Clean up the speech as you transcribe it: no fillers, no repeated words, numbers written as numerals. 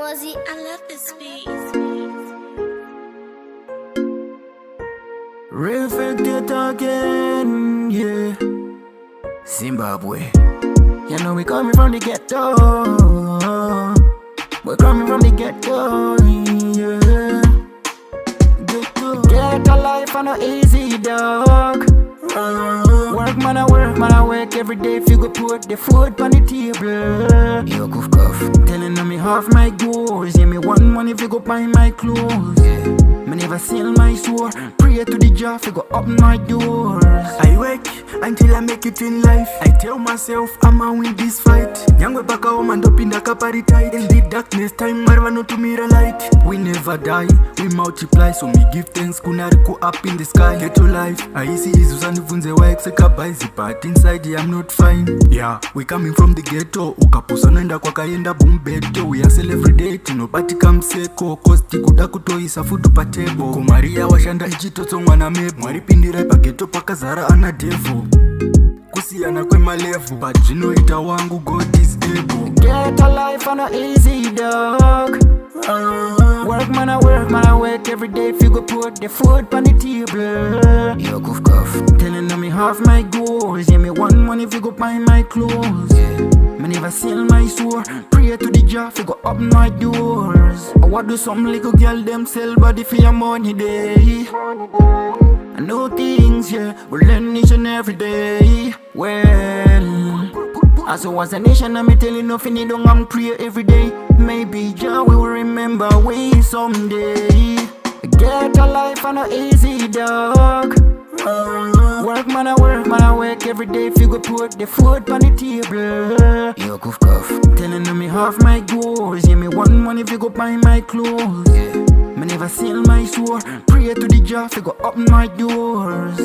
Mozy, I love this beat. Reflected again, yeah. Zimbabwe. You know we coming from the ghetto. We're coming from the ghetto, yeah. Ghetto life and no easy, dog. Work man, I work every day. If you go put the food on the table. Yo, cuff cuff. Telling me half my goals. Yeah, me want money if you go buy my clothes. Yeah. Me never sell my soul. Pray to the job, you go up my doors. I work until I make it in life. I tell myself I'ma win this fight. Nyangwe baka home and up in the kapari tight. In the darkness time marwa no to mirror light. We never die, we multiply. So me give thanks kunariku up in the sky. Ghetto life, I see izuzani vunze wa exeka baizi. But inside I'm not fine. Yeah, we coming from the ghetto. Ukapusa nenda kwa kayenda boom beto. We hustle every day, nobody come seko. Cause tikuda kutoisa futu patebo. Kumaria washanda ichito mwana mebu. Maripindira pa ghetto paka zara ana devu. Kusiana kwe malevu. But jino ita wangu God is able. Ghetto life and no easy, dog. Work man, I work every day. If you go put the food on the table. Yo, cuff cuff. Telling me half my goals. Yeah, me want money if you go buy my clothes. Yeah. Me never sell my soul. Pray to the job, you go up my doors. What do some little girl them sell body for your money day? I know things, yeah, we learn each and every day. Well, as I was a nation, I'm telling nothing, you don't I'm pray every day. Maybe Jah will remember we someday. Get a life and no easy, dog. Work man, I work every day. If you go put the food on the table. Yo, cuff cuff. Telling me half my goals. Yeah, me want money if you go buy my clothes. Yeah. Me never sell my soul. Pray to the job, you go up my doors.